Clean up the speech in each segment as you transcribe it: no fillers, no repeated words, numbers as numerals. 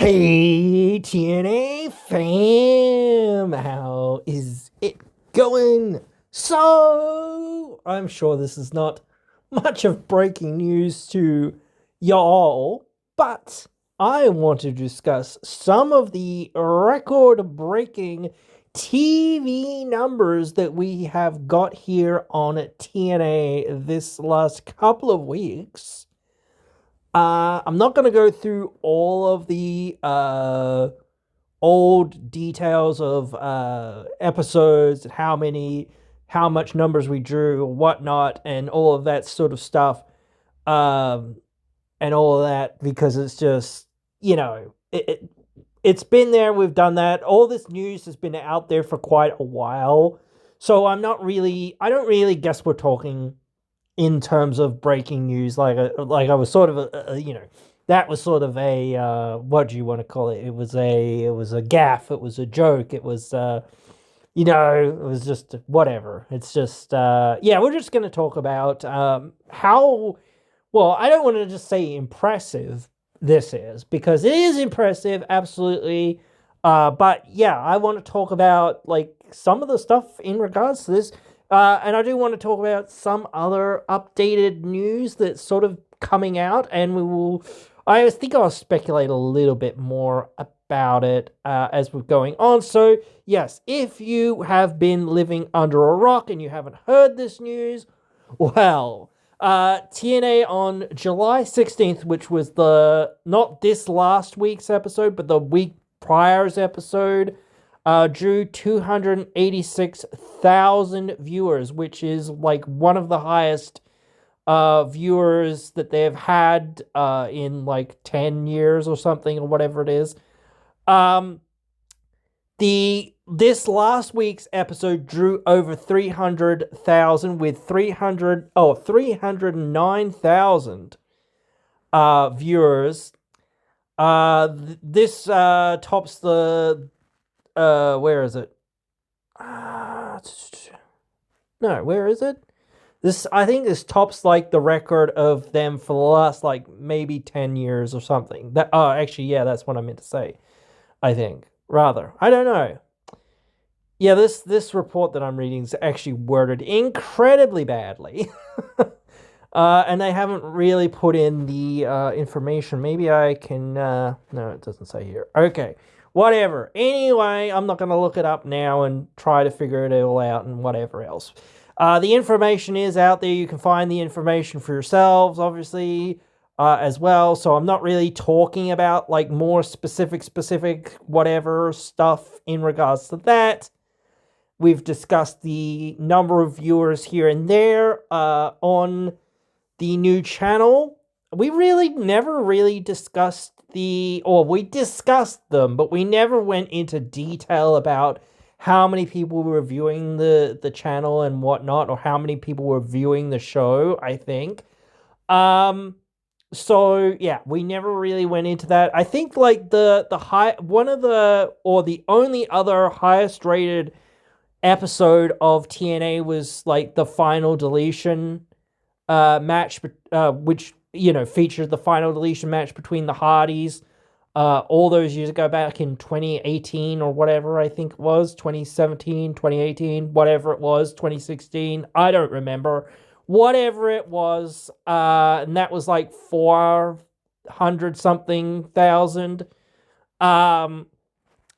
Hey, TNA fam, how is it going? So, I'm sure this is not much of breaking news to y'all, but I want to discuss some of the record breaking TV numbers that we have got here on TNA this last couple of weeks. I'm not going to go through all of the old details of episodes, how much numbers we drew, whatnot, and all of that sort of stuff, um, and all of that, because it's just, it's been there. We've done that. All this news has been out there for quite a while. So I don't really guess we're talking in terms of breaking news, like I was sort of that was sort of a what do you want to call it? It was a gaffe. It was a joke. It was it was just whatever. It's just we're just gonna talk about how well, I don't want to just say impressive this is, because it is impressive, absolutely. But yeah, I want to talk about like some of the stuff in regards to this. And I do want to talk about some other updated news that's sort of coming out, and I think I'll speculate a little bit more about it as we're going on. So, yes, if you have been living under a rock and you haven't heard this news, well, TNA on July 16th, which was not this last week's episode, but the week prior's episode, drew 286,000 viewers, which is like one of the highest viewers that they've had in like 10 years or something, or whatever it is. This last week's episode drew over 300,000 with 309,000 viewers. This tops the where is it? No, where is it? I think this tops like the record of them for the last like maybe 10 years or something. Actually, yeah, that's what I meant to say. I think. Rather, I don't know. Yeah, this report that I'm reading is actually worded incredibly badly. And they haven't really put in the information. Maybe I can no, it doesn't say here. Okay. Whatever. Anyway, I'm not going to look it up now and try to figure it all out and whatever else. The information is out there. You can find the information for yourselves, obviously, as well. So I'm not really talking about like more specific whatever stuff in regards to that. We've discussed the number of viewers here and there on the new channel. We really never really discussed we discussed them, but we never went into detail about how many people were viewing the channel and whatnot, or how many people were viewing the show, I think. So yeah, we never really went into that. I think like the only other highest rated episode of TNA was like the final deletion match, which featured the final deletion match between the Hardys all those years ago, back in 2018 or whatever, I think it was 2017, 2018, whatever it was, 2016, I don't remember, whatever it was, and that was like 400 something thousand. I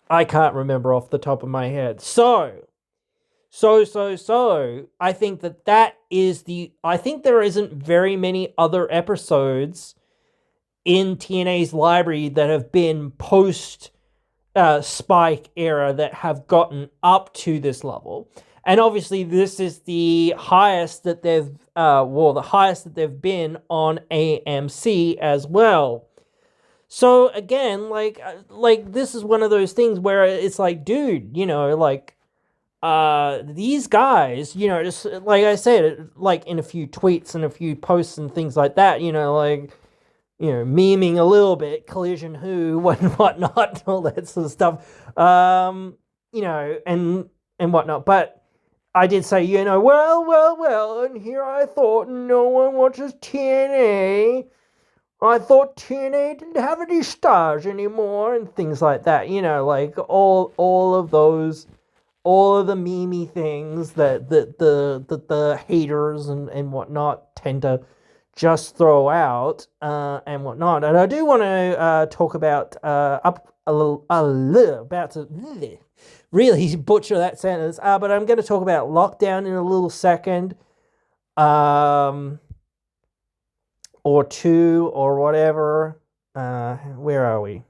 can't remember off the top of my head. So I think that is I think there isn't very many other episodes in TNA's library that have been post Spike era that have gotten up to this level. And obviously this is the highest that they've been on AMC as well. So again, like this is one of those things where it's like, dude, these guys, just like I said, like in a few tweets and a few posts and things like that, memeing a little bit, Collision Who and whatnot, all that sort of stuff, and whatnot. But I did say, well, and here I thought no one watches TNA. I thought TNA didn't have any stars anymore, and things like that. Like all of those, all of the meme things that the haters and whatnot tend to just throw out and whatnot. And I do want to talk about up a little about to really butcher that sentence. But I'm going to talk about lockdown in a little second. Or two or whatever. Where are we?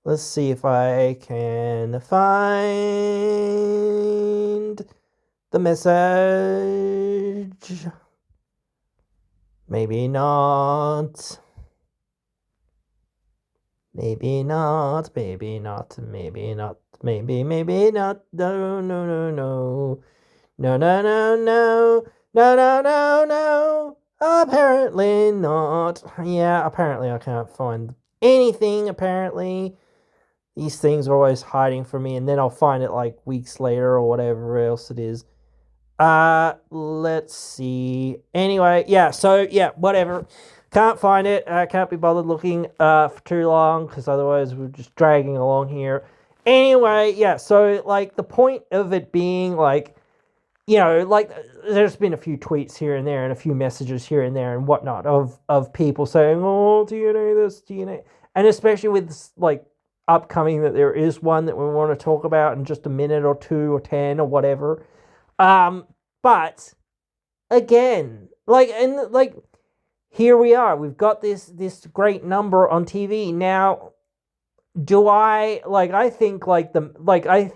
Let's see if I can find the message. Maybe not. Maybe not. Maybe not. Maybe not. Maybe not. No, no, no, no. No, no, no, no. No, no, no, no. Apparently not. Yeah, apparently I can't find anything, apparently. These things are always hiding from me, and then I'll find it like weeks later or whatever else it is. Let's see. Anyway, yeah, so yeah, whatever. Can't find it. Can't be bothered looking for too long, because otherwise we're just dragging along here. Anyway, yeah, so like the point of it being like, like there's been a few tweets here and there and a few messages here and there and whatnot of people saying, oh, TNA this, TNA. And especially with this, like, upcoming, that there is one that we want to talk about in just a minute or two or 10 or whatever. But again, here we are. We've got this great number on TV. Now, I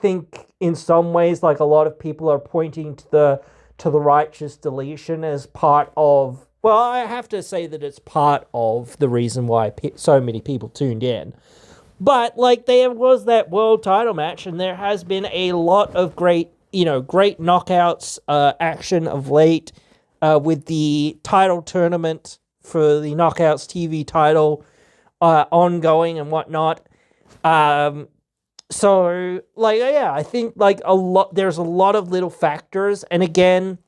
think in some ways, like, a lot of people are pointing to the righteous deletion as part of, well, I have to say that it's part of the reason why so many people tuned in. But like, there was that world title match, and there has been a lot of great knockouts action of late with the title tournament for the Knockouts TV title ongoing and whatnot. So, like, yeah, I think, like, there's a lot of little factors, and again,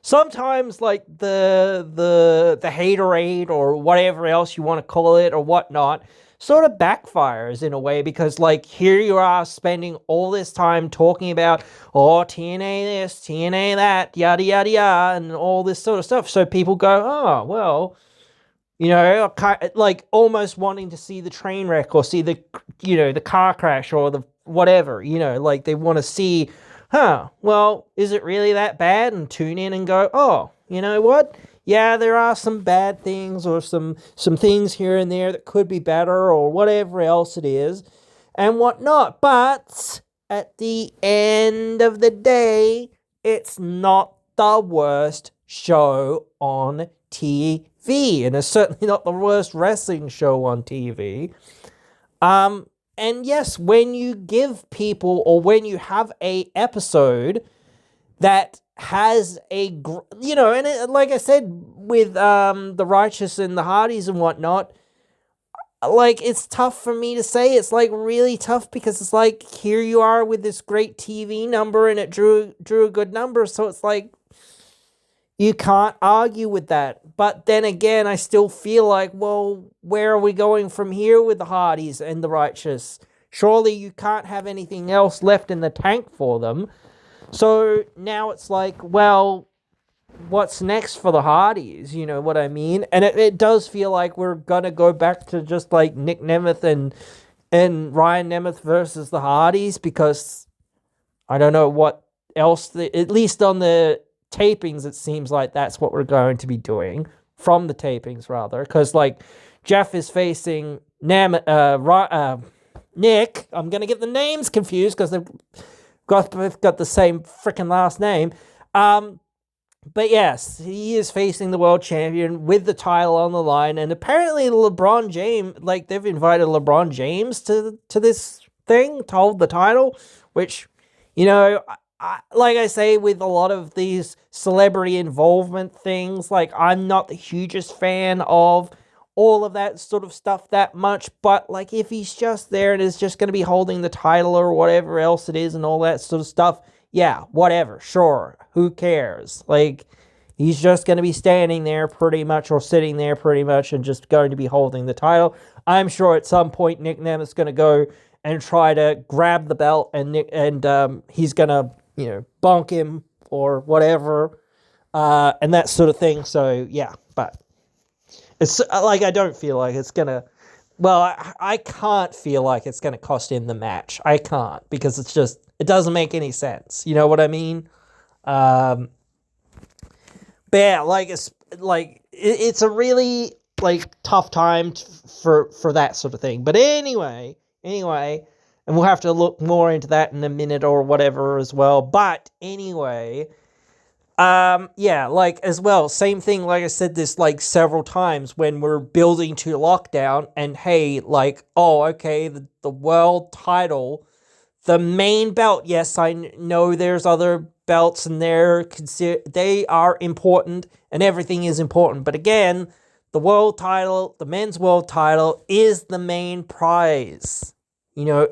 sometimes, like, the haterade or whatever else you want to call it or whatnot sort of backfires in a way, because, like, here you are spending all this time talking about, oh, TNA this, TNA that, yada, yada, yada, and all this sort of stuff, so people go, oh, well, like, almost wanting to see the train wreck or see the car crash or the whatever, like, they want to see, well, is it really that bad? And tune in and go, oh, you know what? Yeah, there are some bad things or some things here and there that could be better or whatever else it is and whatnot. But at the end of the day, it's not the worst show on TV. And it's certainly not the worst wrestling show on TV. And yes, when you give people, or when you have a episode that has and like I said with the Righteous and the Hardys and whatnot, like, it's tough for me to say. It's like really tough, because it's like, here you are with this great TV number, and it drew a good number, so it's like, you can't argue with that. But then again, I still feel like, well, where are we going from here with the Hardys and the Righteous? Surely you can't have anything else left in the tank for them. So now it's like, well, what's next for the Hardys? You know what I mean? And it does feel like we're going to go back to just like Nick Nemeth and Ryan Nemeth versus the Hardys, because I don't know what else, at least on the tapings, it seems like that's what we're going to be doing, from the tapings rather, because like Jeff is facing Nick. I'm gonna get the names confused because they've got the same freaking last name. But yes, he is facing the world champion with the title on the line, and apparently LeBron James, like, they've invited LeBron James to this thing to hold the title, which, like I say, with a lot of these celebrity involvement things, like, I'm not the hugest fan of all of that sort of stuff that much, but, like, if he's just there and is just going to be holding the title or whatever else it is and all that sort of stuff, yeah, whatever, sure, who cares? Like, He's just going to be standing there pretty much, or sitting there pretty much, and just going to be holding the title. I'm sure at some point Nick Nemeth is going to go and try to grab the belt, and he's going to, bonk him or whatever, and that sort of thing. So, yeah, but it's like, I don't feel like it's going to, well, I can't feel like it's going to cost him the match. I can't, because it doesn't make any sense. You know what I mean? But yeah, it's a really tough time for that sort of thing. But anyway, and we'll have to look more into that in a minute or whatever as well. But anyway, as well, same thing. Like I said this several times when we're building to lockdown, and hey, okay, the world title, the main belt. Yes, I know there's other belts, and they are important, and everything is important. But again, the world title, the men's world title, is the main prize.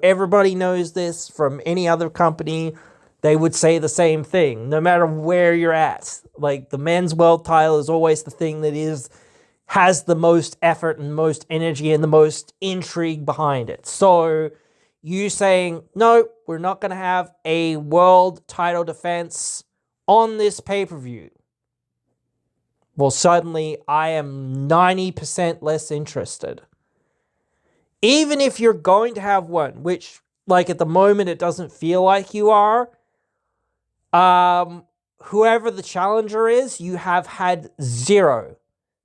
Everybody knows this from any other company. They would say the same thing, no matter where you're at. The men's world title is always the thing that has the most effort and most energy and the most intrigue behind it. So you saying, no, we're not going to have a world title defense on this pay-per-view. Well, suddenly I am 90% less interested. Even if you're going to have one, which, at the moment, it doesn't feel like you are, whoever the challenger is, you have had zero,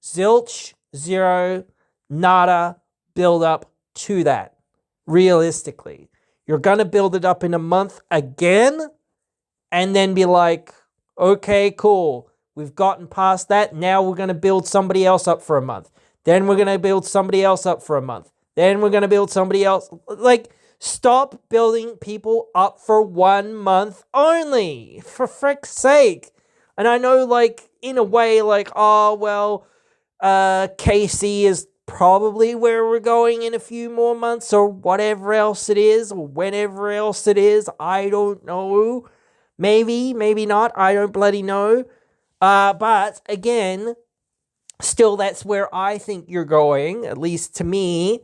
zilch, zero, nada build up to that. Realistically, you're going to build it up in a month again, and then be like, okay, cool. We've gotten past that. Now we're going to build somebody else up for a month. Then we're going to build somebody else up for a month. Then we're going to build somebody else. Stop building people up for 1 month only, for frick's sake. And I know, in a way, KC is probably where we're going in a few more months, or whatever else it is, or whenever else it is. I don't know. Maybe, maybe not. I don't bloody know. But again, still, that's where I think you're going, at least to me.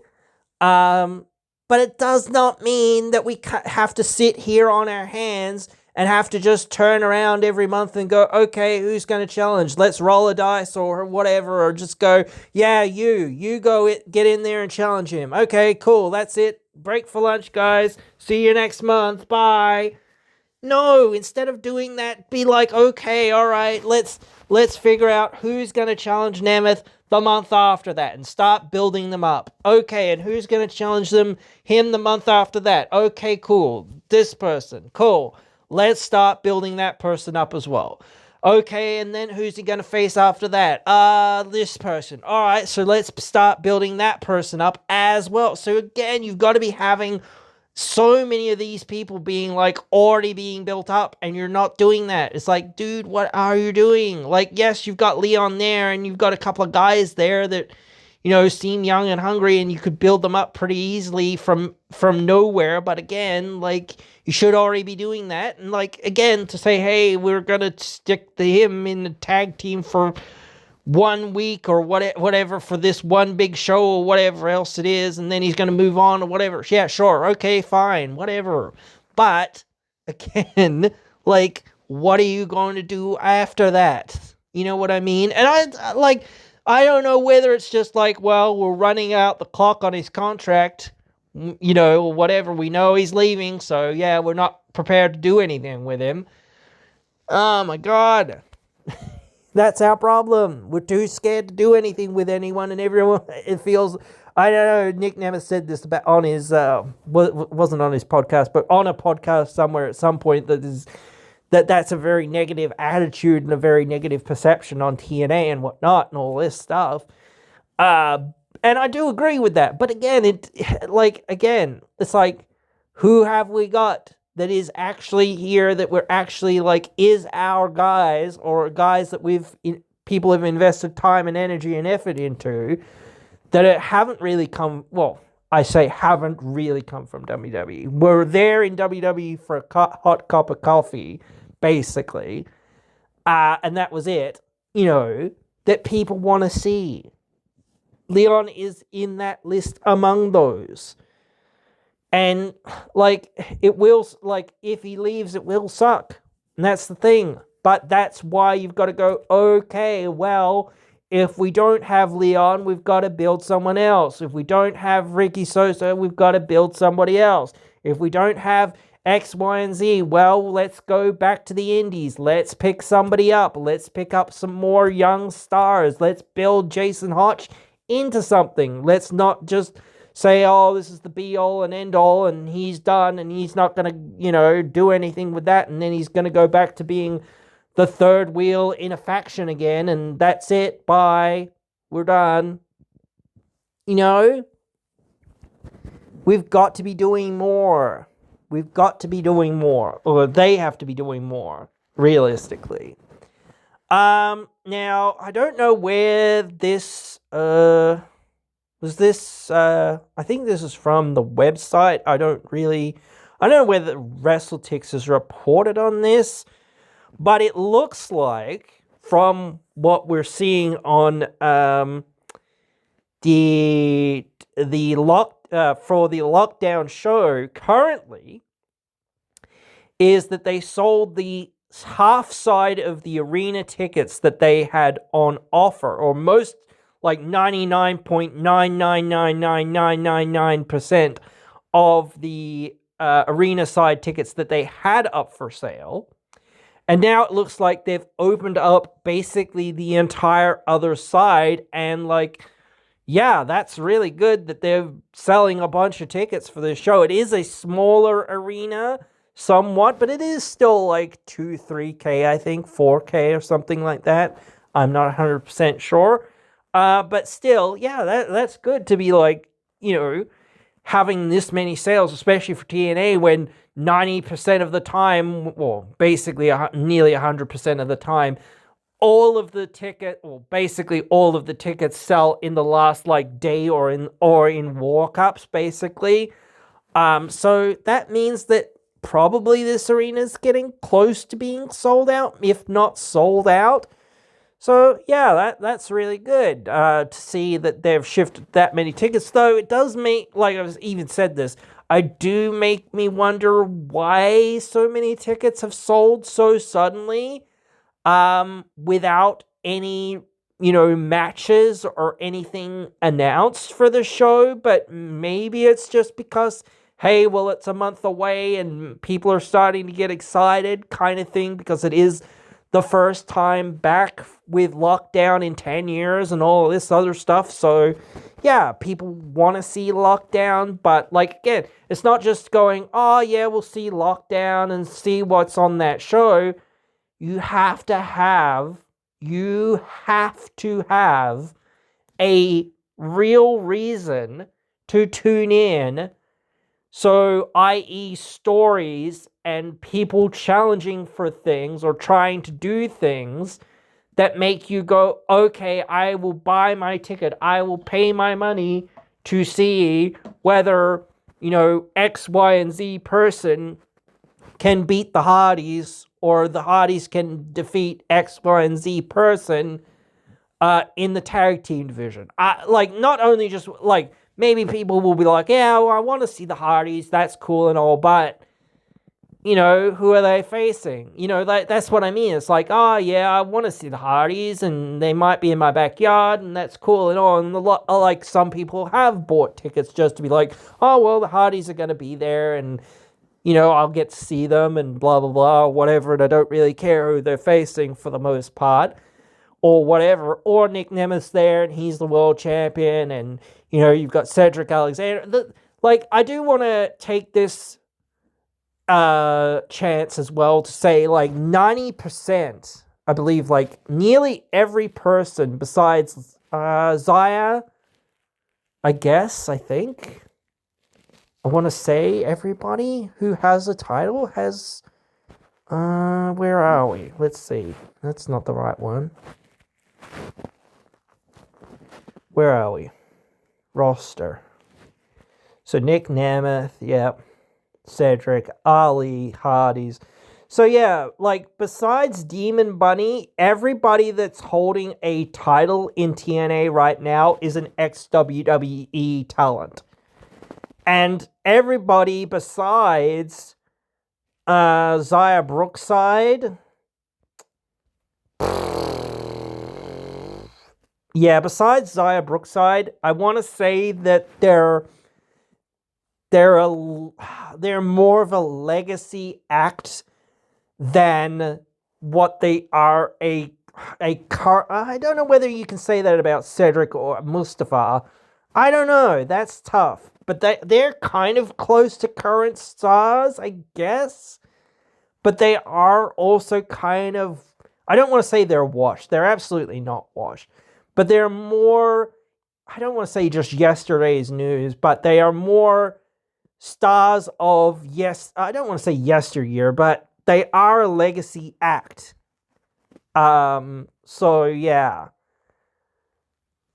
But it does not mean that we have to sit here on our hands and have to just turn around every month and go, okay, who's going to challenge? Let's roll a dice or whatever, or just go, yeah, you go get in there and challenge him. Okay, cool, that's it. Break for lunch, guys. See you next month. Bye. No, instead of doing that, be like, okay, all right, let's figure out who's going to challenge Nemeth the month after that, and start building them up. Okay, and who's going to challenge him the month after that? Okay, cool. This person, cool. Let's start building that person up as well. Okay, and then who's he going to face after that? This person. All right, so let's start building that person up as well. So again, you've got to be having so many of these people being already being built up, and you're not doing that. It's like, dude, what are you doing? Yes, you've got Leon there, and you've got a couple of guys there that, seem young and hungry, and you could build them up pretty easily from nowhere. But again, you should already be doing that. And again, to say, hey, we're gonna stick him in the tag team for 1 week or whatever for this one big show or whatever else it is, and then he's going to move on or whatever. Yeah, sure. Okay, fine. Whatever. But again, what are you going to do after that? You know what I mean? And I don't know whether it's just well, we're running out the clock on his contract, or whatever. We know he's leaving, so yeah, we're not prepared to do anything with him. Oh my God. That's our problem. We're too scared to do anything with anyone and everyone. It feels, I don't know, Nick Nemeth said this about on his, wasn't on his podcast, but on a podcast somewhere at some point that's a very negative attitude and a very negative perception on TNA and whatnot and all this stuff. And I do agree with that. But again, it's who have we got that is actually here, that we're actually is our guys, or guys that people have invested time and energy and effort into, that it haven't really come, well, I say haven't really come from WWE. We're there in WWE for a hot cup of coffee, basically, and that was it. that people want to see. Leon is in that list among those. And, if he leaves, it will suck. And that's the thing. But that's why you've got to go, okay, well, if we don't have Leon, we've got to build someone else. If we don't have Ricky Sosa, we've got to build somebody else. If we don't have X, Y, and Z, well, let's go back to the Indies. Let's pick somebody up. Let's pick up some more young stars. Let's build Jason Hotch into something. Let's not just say, oh, this is the be-all and end-all, and he's done, and he's not going to, do anything with that, and then he's going to go back to being the third wheel in a faction again, and that's it, bye, we're done. We've got to be doing more. We've got to be doing more, or they have to be doing more, realistically. Now, I don't know where this, was this, I think this is from the website. I don't know whether WrestleTix has reported on this, but it looks like, from what we're seeing on the lockdown show currently, is that they sold the half side of the arena tickets that they had on offer, or most, 99.9999999% of the arena side tickets that they had up for sale. And now it looks like they've opened up basically the entire other side, and yeah, that's really good that they're selling a bunch of tickets for this show. It is a smaller arena, somewhat, but it is still 2-3K, I think, 4K or something like that. I'm not 100% sure. But still, yeah, that's good to be having this many sales, especially for TNA, when 90% of the time, or basically nearly 100% of the time, basically all of the tickets sell in the last day or in walk-ups, basically. So that means that probably this arena is getting close to being sold out, if not sold out. So, yeah, that's really good to see that they've shifted that many tickets. Though it does make, I've even said this, make me wonder why so many tickets have sold so suddenly without any, matches or anything announced for the show. But maybe it's just because, hey, well, it's a month away and people are starting to get excited kind of thing, because it is the first time back with lockdown in 10 years and all this other stuff. So, yeah, people want to see lockdown. But, again, it's not just going, oh, yeah, we'll see lockdown and see what's on that show. You have to have a real reason to tune in. So, i.e. stories and people challenging for things or trying to do things that make you go, okay, I will buy my ticket. I will pay my money to see whether, X, Y, and Z person can beat the Hardys, or the Hardys can defeat X, Y, and Z person in the tag team division. Not only just, maybe people will be like, yeah, well, I want to see the Hardys, that's cool and all, but, who are they facing? That's what I mean. It's oh, yeah, I want to see the Hardys, and they might be in my backyard, and that's cool and all. And some people have bought tickets just to be oh, well, the Hardys are going to be there, and, I'll get to see them, and blah, blah, blah, or whatever, and I don't really care who they're facing for the most part, or whatever. Or Nick Nemeth's there, and he's the world champion, and, you've got Cedric Alexander. I do want to take this chance as well to say 90%, I believe, nearly every person besides Zaya, I think, I want to say everybody who has a title has, where are we? Let's see. That's not the right one. Where are we? Roster. So Nick Nemeth, yep. Cedric, Ali, Hardys, So yeah, like besides Demon Bunny, everybody that's holding a title in TNA right now is an ex-WWE talent. And everybody besides Zaya Brookside. Yeah, besides Zaya Brookside, I want to say that they're more of a legacy act than what they are I don't know whether you can say that about Cedric or Mustafa. I don't know. That's tough. But they're kind of close to current stars, I guess. But they are also kind of, I don't want to say they're washed. They're absolutely not washed. But they're more, I don't want to say just yesterday's news, but they are more stars of, yes, I don't want to say yesteryear, but they are a legacy act. So yeah.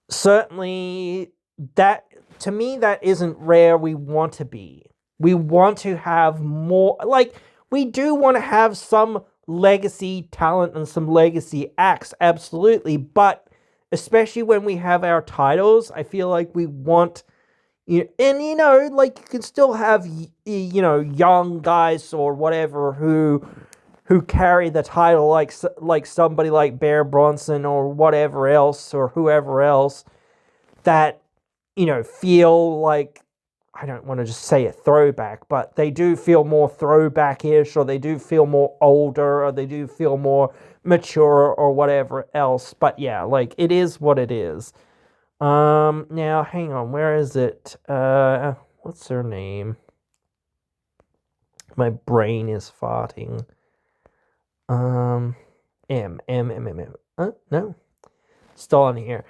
Certainly that, to me, that isn't where we want to be. We want to have more, like, we do want to have some legacy talent and some legacy acts, absolutely, but especially when we have our titles, I feel like we want, and like you can still have young guys or whatever who carry the title, like somebody like Bear Bronson or whatever else or whoever else that feel like, I don't want to just say a throwback, but they do feel more throwback-ish, or they do feel more older, or they do feel more mature or whatever else. But yeah, like, it is what it is. Now, hang on, where is it? What's her name? My brain is farting. No. Still on here.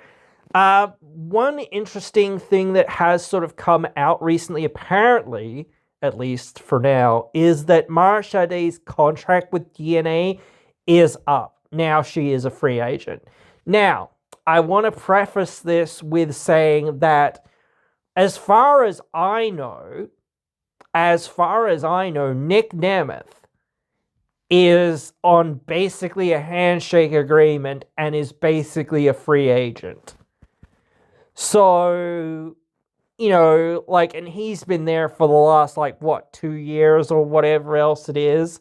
One interesting thing that has sort of come out recently, apparently, at least for now, is that Mara Shade's contract with TNA is up. Now she is a free agent. Now, I want to preface this with saying that as far as I know, Nick Nemeth is on basically a handshake agreement and is basically a free agent. So, and he's been there for the last, 2 years or whatever else it is.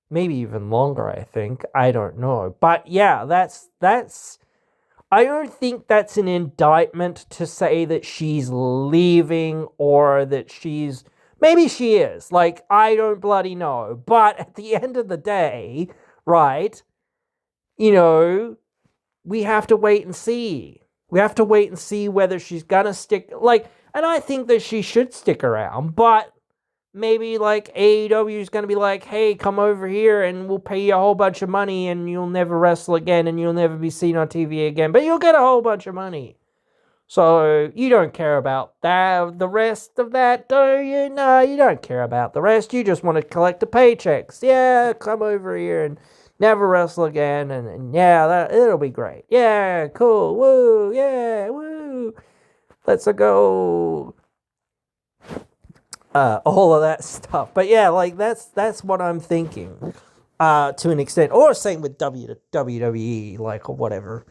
Maybe even longer, I think. I don't know. But yeah, that's, I don't think that's an indictment to say that she's leaving or that she's, maybe she is. Like, I don't bloody know. But at the end of the day, right, we have to wait and see. We have to wait and see whether she's gonna stick, and I think that she should stick around, but maybe, AEW is gonna be like, hey, come over here and we'll pay you a whole bunch of money and you'll never wrestle again and you'll never be seen on TV again, but you'll get a whole bunch of money. So, you don't care about that, the rest of that, do you? No, you don't care about the rest. You just want to collect the paychecks. Yeah, come over here and never wrestle again, and yeah, it'll be great. Yeah, cool, woo, yeah, woo, let's go. All of that stuff. But yeah, that's what I'm thinking, to an extent. Or same with WWE, or whatever.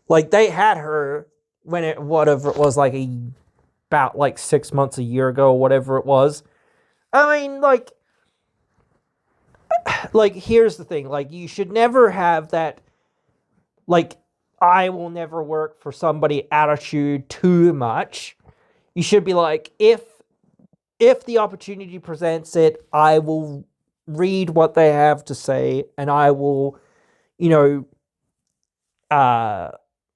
They had her when whatever it was, about 6 months, a year ago, whatever it was. I mean, here's the thing, you should never have that, I will never work for somebody attitude too much. You should be if the opportunity presents it, I will read what they have to say, and I will,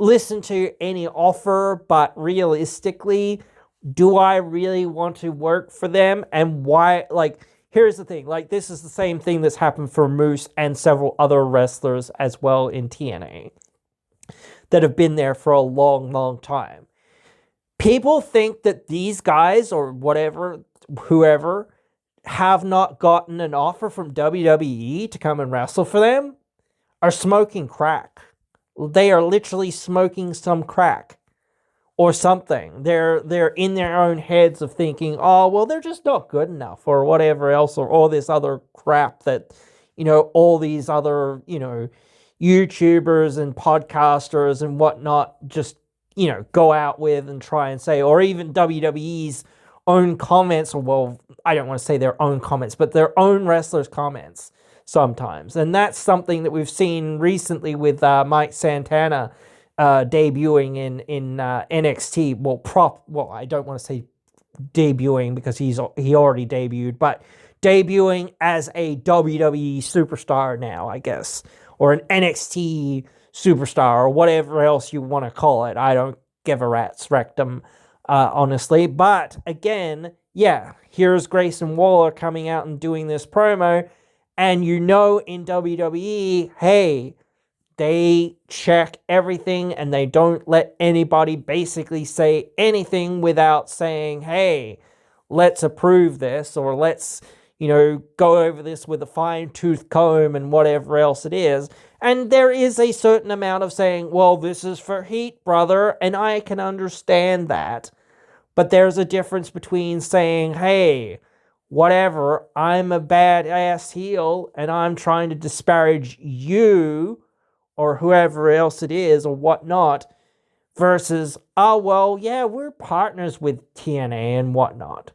listen to any offer, but realistically, do I really want to work for them, and why, here's the thing, this is the same thing that's happened for Moose and several other wrestlers as well in TNA that have been there for a long, long time. People think that these guys, or whoever, have not gotten an offer from WWE to come and wrestle for them, are smoking crack. They are literally smoking some crack. or something. They're in their own heads of thinking, oh, well, they're just not good enough or whatever else, or all this other crap that, all these other, YouTubers and podcasters and whatnot just, go out with and try and say, or even WWE's own comments, or, well, I don't want to say their own comments, but their own wrestlers' comments sometimes. And that's something that we've seen recently with Mike Santana debuting in NXT. Well, I don't want to say debuting because he already debuted, but debuting as a WWE superstar now, I guess, or an NXT superstar, or whatever else you want to call it. I don't give a rat's rectum, honestly. But again, yeah, here's Grayson Waller coming out and doing this promo, and in WWE, hey, they check everything and they don't let anybody basically say anything without saying, hey, let's approve this, or let's, go over this with a fine-tooth comb and whatever else it is. And there is a certain amount of saying, well, this is for heat, brother, and I can understand that. But there's a difference between saying, hey, whatever, I'm a badass heel and I'm trying to disparage you or whoever else it is or whatnot, versus, oh, well, yeah, we're partners with TNA and whatnot,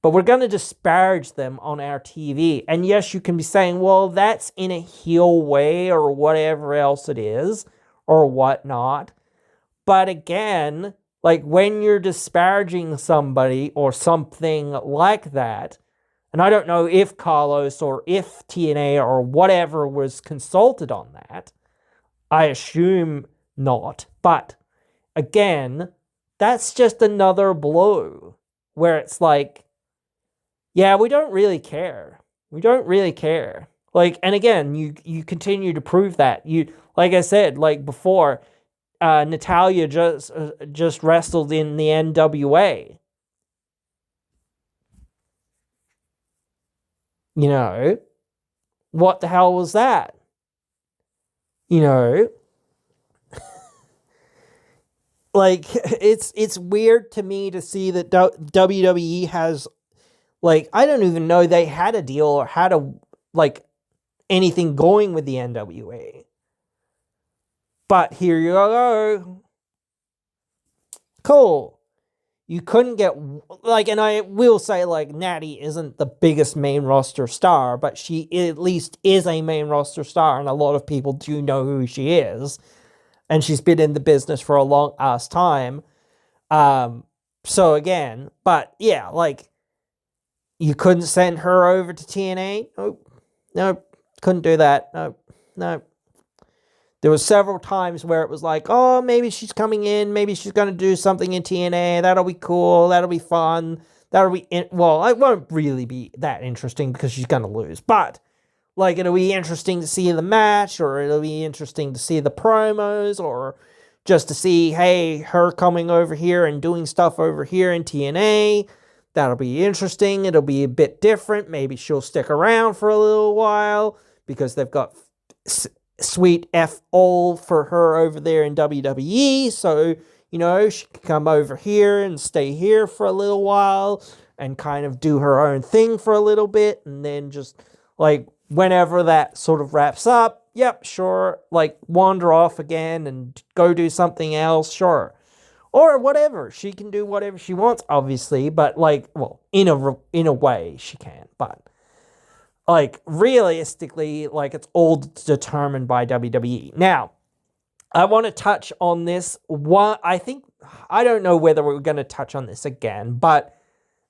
but we're going to disparage them on our TV. And yes, you can be saying, well, that's in a heel way or whatever else it is or whatnot. But again, like when you're disparaging somebody or something like that, and I don't know if Carlos or if TNA or whatever was consulted on that, I assume not. But again, that's just another blow where it's like, yeah, we don't really care. We don't really care. Like, and again, you continue to prove that. Like I said, like before, Natalia just wrestled in the NWA. What the hell was that? Like, it's weird to me to see that WWE has, like, I don't even know they had a deal or had anything going with the NWA. But here you go. Cool. You couldn't get, and I will say, Natty isn't the biggest main roster star, but she at least is a main roster star, and a lot of people do know who she is. And she's been in the business for a long ass time. So again, but yeah, you couldn't send her over to TNA? Nope. Couldn't do that. Nope. There was several times where it was like, oh, maybe she's coming in. Maybe she's going to do something in TNA. That'll be cool. That'll be fun. Well, it won't really be that interesting because she's going to lose. But, it'll be interesting to see the match, or it'll be interesting to see the promos, or just to see, hey, her coming over here and doing stuff over here in TNA. That'll be interesting. It'll be a bit different. Maybe she'll stick around for a little while because they've got sweet F all for her over there in WWE. So, she can come over here and stay here for a little while and kind of do her own thing for a little bit. And then just, whenever that sort of wraps up, yep, sure, wander off again and go do something else, sure. Or whatever. She can do whatever she wants, obviously, but in a way she can. But realistically, it's all determined by WWE. Now, I want to touch on this one. I don't know whether we're going to touch on this again, but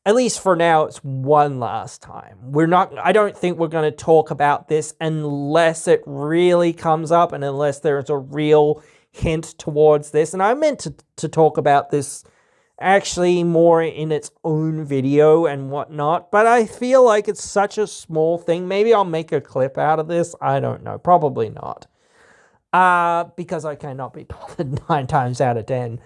at least for now, it's one last time. I don't think we're going to talk about this unless it really comes up and unless there's a real hint towards this. And I meant to talk about this actually more in its own video and whatnot, but I feel like it's such a small thing. Maybe I'll make a clip out of this. I don't know. Probably not. Because I cannot be bothered 9 times out of 10.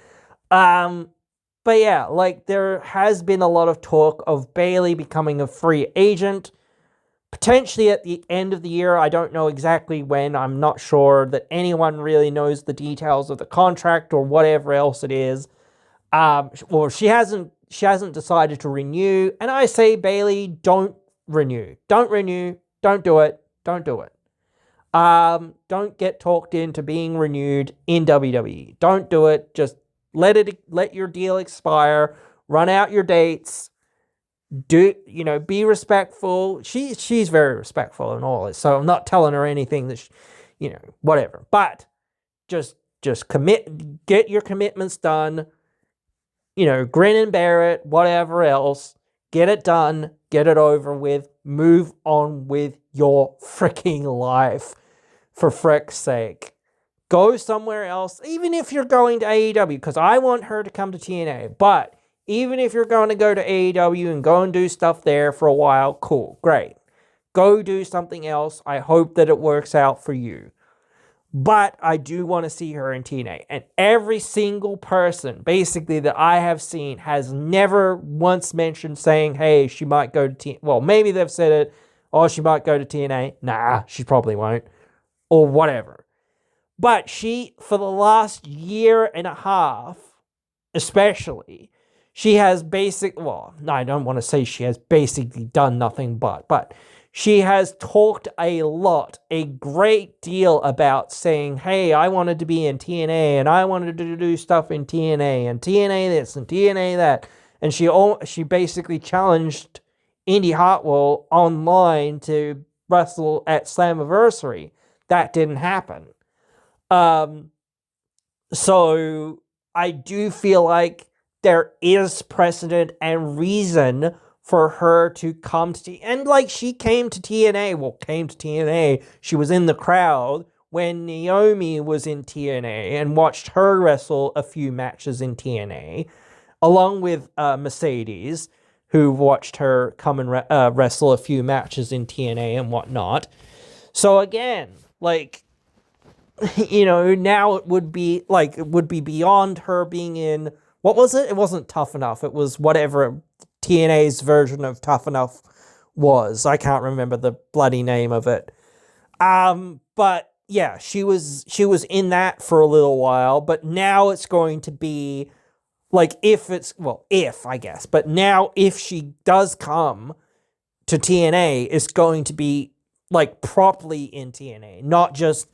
But yeah, there has been a lot of talk of Bayley becoming a free agent, potentially at the end of the year. I don't know exactly when. I'm not sure that anyone really knows the details of the contract or whatever else it is. Well, she hasn't decided to renew, and I say, Bailey, don't renew. Don't renew. Don't do it. Don't do it. Don't get talked into being renewed in WWE. Don't do it. Just let your deal expire. Run out your dates. Be respectful. She's very respectful and all this, so I'm not telling her anything that, whatever. But just get your commitments done. Grin and bear it, whatever else. Get it done, get it over with, move on with your freaking life, for frick's sake. Go somewhere else, even if you're going to AEW, because I want her to come to TNA, but even if you're going to go to AEW and go and do stuff there for a while, cool, great. Go do something else. I hope that it works out for you. But I do want to see her in TNA. And every single person, basically, that I have seen has never once mentioned saying, hey, she might go to TNA. Well, maybe they've said it, oh, she might go to TNA. Nah, she probably won't. Or whatever. But she, for the last year and a half, especially, she has I don't want to say she has basically done nothing but she has talked a great deal about saying, hey, I wanted to be in TNA, and I wanted to do stuff in TNA, and TNA this, and TNA that. And she basically challenged Indy Hartwell online to wrestle at Slammiversary. That didn't happen. So I do feel like there is precedent and reason for her to come to and she came to TNA. She was in the crowd when Naomi was in TNA and watched her wrestle a few matches in TNA, along with Mercedes, who watched her come and wrestle a few matches in TNA and whatnot. So again, now it would be beyond her being in, what was it? It wasn't Tough Enough. It was whatever TNA's version of Tough Enough was. I can't remember the bloody name of it. But yeah, she was in that for a little while, but now it's going to be but now if she does come to TNA, it's going to be properly in TNA, not just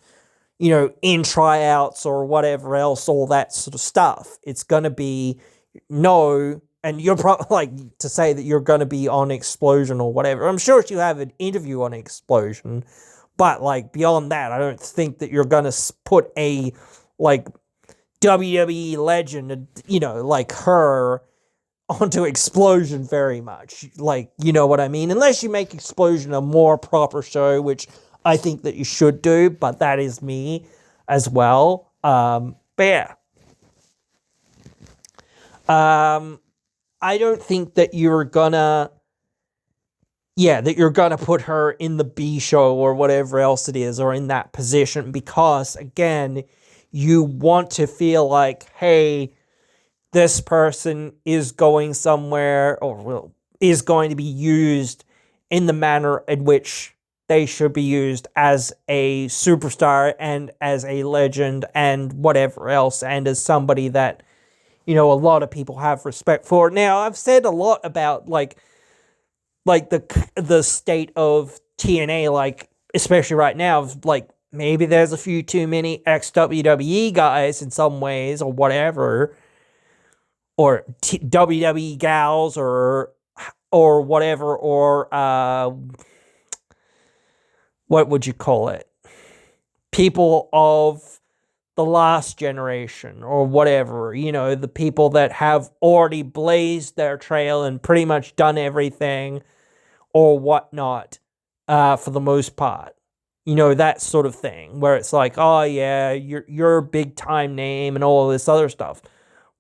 in tryouts or whatever else, all that sort of stuff. It's going to be and you're probably to say that you're going to be on Explosion or whatever. I'm sure she'll have an interview on Explosion, but beyond that, I don't think that you're going to put a WWE legend, her onto Explosion very much. You know what I mean? Unless you make Explosion a more proper show, which I think that you should do, but that is me as well. But yeah. I don't think that you're gonna put her in the B show or whatever else it is, or in that position, because again, you want to feel like, hey, this person is going somewhere, or is going to be used in the manner in which they should be used, as a superstar and as a legend and whatever else, and as somebody that a lot of people have respect for. Now, I've said a lot about the state of TNA, especially right now, maybe there's a few too many ex-WWE guys in some ways, or whatever, or WWE gals, or whatever, or what would you call it? People of the last generation, or whatever, the people that have already blazed their trail and pretty much done everything or whatnot, for the most part. That sort of thing, where it's oh yeah, you're a big time name and all this other stuff.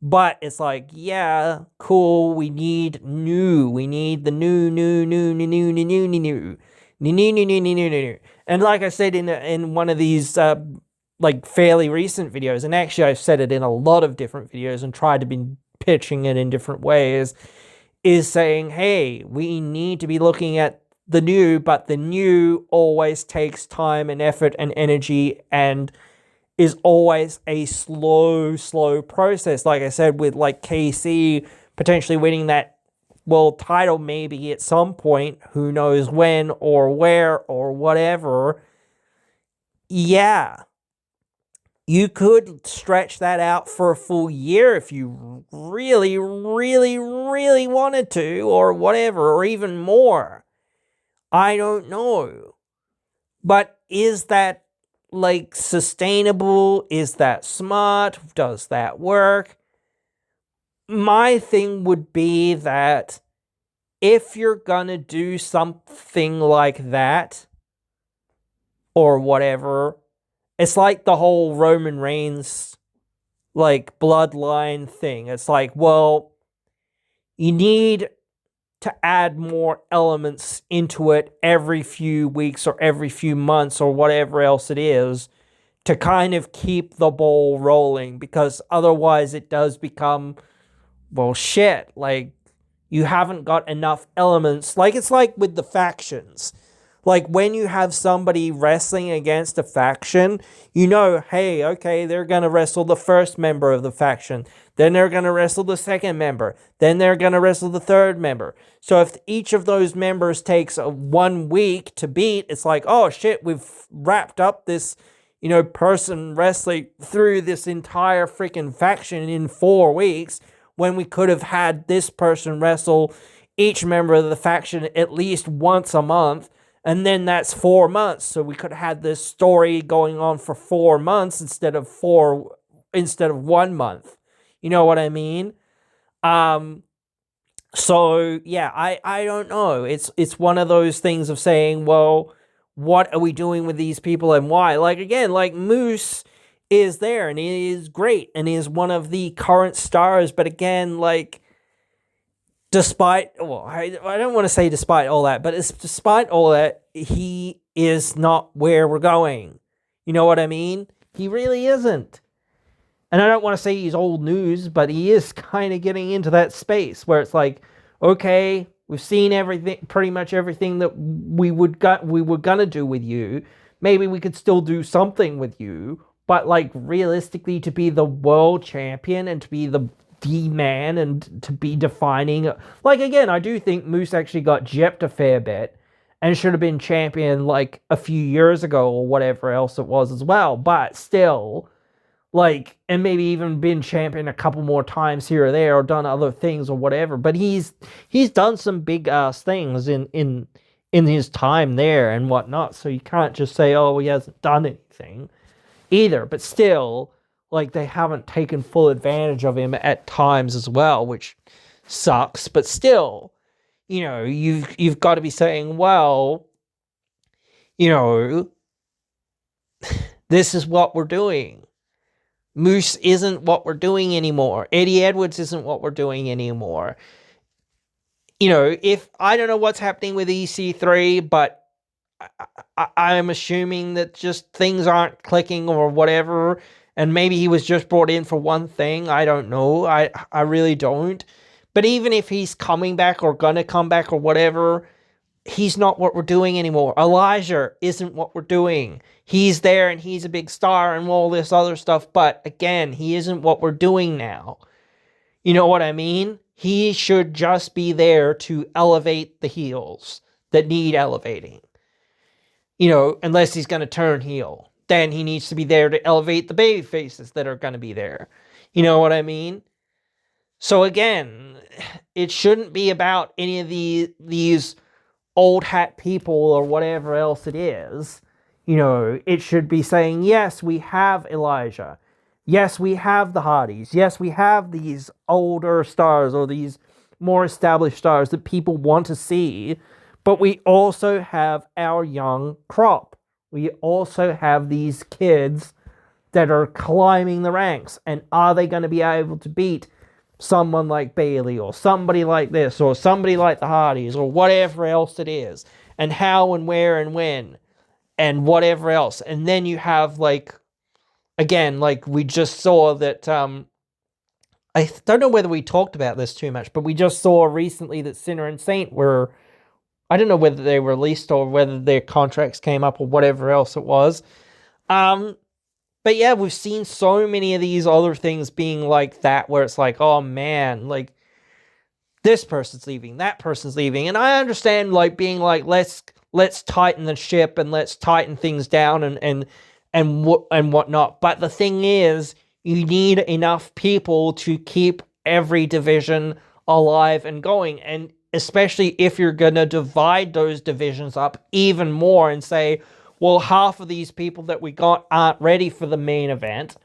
But it's yeah, cool, we need the new. And like I said in one of these fairly recent videos, and actually I've said it in a lot of different videos and tried to be pitching it in different ways, is saying, hey, we need to be looking at the new, but the new always takes time and effort and energy and is always a slow process. Like I said, with like KC potentially winning that world title maybe at some point, who knows when or where or whatever. Yeah, you could stretch that out for a full year if you really, really, really wanted to, or whatever, or even more. I don't know. But is that like sustainable? Is that smart? Does that work? My thing would be that if you're gonna do something like that, or whatever, it's like the whole Roman Reigns like bloodline thing. It's like, well, you need to add more elements into it every few weeks or every few months or whatever else it is to kind of keep the ball rolling, because otherwise it does become, well, shit, like you haven't got enough elements. Like it's like with the factions. Like when you have somebody wrestling against a faction, you know, hey, okay, they're going to wrestle the first member of the faction. Then they're going to wrestle the second member. Then they're going to wrestle the third member. So if each of those members takes 1 week to beat, it's like, oh shit, we've wrapped up this, person wrestling through this entire freaking faction in 4 weeks, when we could have had this person wrestle each member of the faction at least once a month. And then that's 4 months. So we could have had this story going on for 4 months instead of 1 month. You know what I mean? So yeah, I don't know. It's one of those things of saying, well, what are we doing with these people and why? Like again, like Moose is there and he is great and he is one of the current stars, but again, like despite, well, I don't want to say despite all that, but it's despite all that, he is not where we're going. You know what I mean? He really isn't. And I don't want to say he's old news, but he is kind of getting into that space where it's like, okay, we've seen everything, pretty much everything that we were gonna do with you. Maybe we could still do something with you, but like realistically, to be the world champion and to be the man and to be defining, like again, I do think Moose actually got gypped a fair bit and should have been champion like a few years ago or whatever else it was as well. But still, like, and maybe even been champion a couple more times here or there, or done other things or whatever. But he's done some big ass things in his time there and whatnot. So you can't just say, oh, he hasn't done anything either. But still, like, they haven't taken full advantage of him at times as well, which sucks. But still, you've got to be saying, well, this is what we're doing. Moose isn't what we're doing anymore. Eddie Edwards isn't what we're doing anymore. If I don't know what's happening with EC3, but I'm assuming that just things aren't clicking or whatever, and maybe he was just brought in for one thing. I don't know. I really don't. But even if he's coming back or gonna come back or whatever, he's not what we're doing anymore. Elijah isn't what we're doing. He's there and he's a big star and all this other stuff, but again, he isn't what we're doing now. You know what I mean? He should just be there to elevate the heels that need elevating. Unless he's going to turn heel. Then he needs to be there to elevate the baby faces that are going to be there. You know what I mean? So again, it shouldn't be about any of these old hat people or whatever else it is. It should be saying, yes, we have Elijah. Yes, we have the Hardys. Yes, we have these older stars or these more established stars that people want to see. But we also have our young crop. We also have these kids that are climbing the ranks. And are they going to be able to beat someone like Bailey or somebody like this or somebody like the Hardys or whatever else it is? And how and where and when and whatever else. And then you have, like, again, like we just saw that, I don't know whether we talked about this too much, but we just saw recently that Sinner and Saint were, I don't know whether they were released or whether their contracts came up or whatever else it was. But But yeah, we've seen so many of these other things being like that, where it's like, oh man, like this person's leaving, that person's leaving, and I understand like being like, let's tighten the ship and let's tighten things down and whatnot. But the thing is, you need enough people to keep every division alive and going, and especially if you're gonna divide those divisions up even more and say, well, half of these people that we got aren't ready for the main event,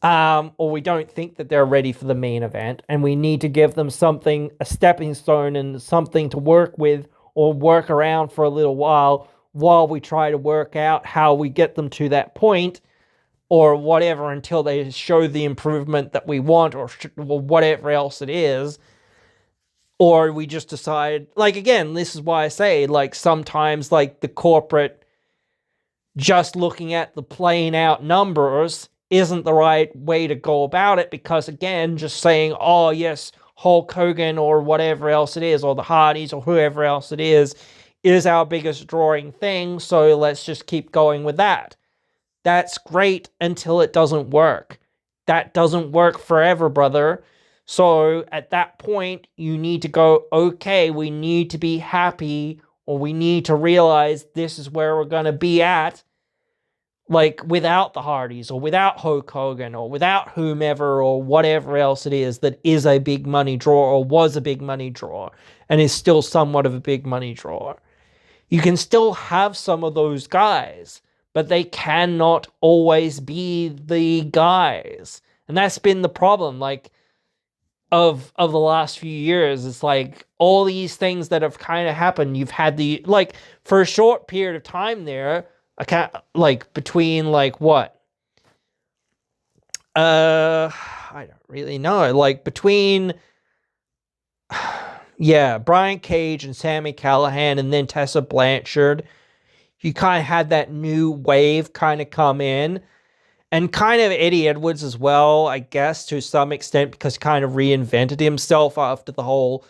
or we don't think that they're ready for the main event, and we need to give them something, a stepping stone and something to work with or work around for a little while we try to work out how we get them to that point or whatever until they show the improvement that we want or whatever else it is. Or we just decide, like, again, this is why I say, like, sometimes, like, the corporate just looking at the plain out numbers isn't the right way to go about it, because again, just saying, oh yes, Hulk Hogan or whatever else it is, or the Hardys or whoever else it is our biggest drawing thing, so let's just keep going with that. That's great until it doesn't work. That doesn't work forever, brother. So at that point, you need to go, okay, we need to be happy, or we need to realize this is where we're going to be at, like without the Hardys or without Hulk Hogan or without whomever or whatever else it is that is a big money draw or was a big money draw and is still somewhat of a big money draw. You can still have some of those guys, but they cannot always be the guys. And that's been the problem, like, of the last few years. It's like all these things that have kind of happened. You've had the, like, for a short period of time there, I can't, like, between, like, what? I don't really know. Like, between, yeah, Brian Cage and Sami Callihan and then Tessa Blanchard, you kind of had that new wave kind of come in. And kind of Eddie Edwards as well, I guess, to some extent, because he kind of reinvented himself after the whole,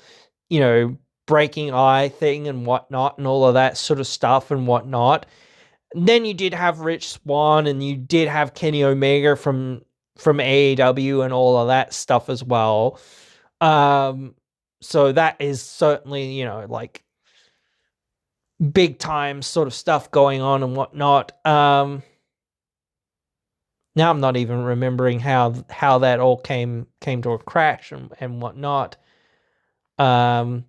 you know, breaking eye thing and whatnot and all of that sort of stuff and whatnot. And then you did have Rich Swann and you did have Kenny Omega from AEW and all of that stuff as well. So that is certainly, you know, like big time sort of stuff going on and whatnot. Now I'm not even remembering how that all came to a crash and whatnot. Yeah.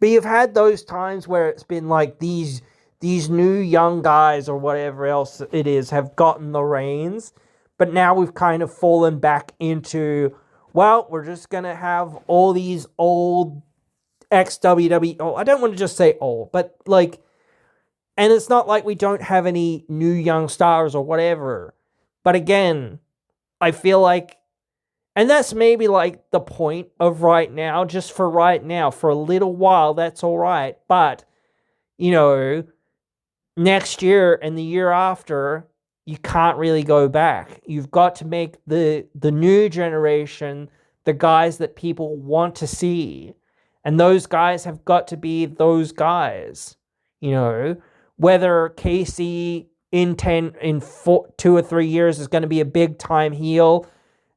But you've had those times where it's been like these new young guys or whatever else it is have gotten the reins, but now we've kind of fallen back into, well, we're just going to have all these old ex-WWE, oh, I don't want to just say old, but like, and it's not like we don't have any new young stars or whatever. But again, I feel like, and that's maybe like the point of right now, just for right now, for a little while, that's all right. But, you know, next year and the year after, you can't really go back. You've got to make the new generation the guys that people want to see. And those guys have got to be those guys, you know. Whether Casey in 2 or 3 years is going to be a big time heel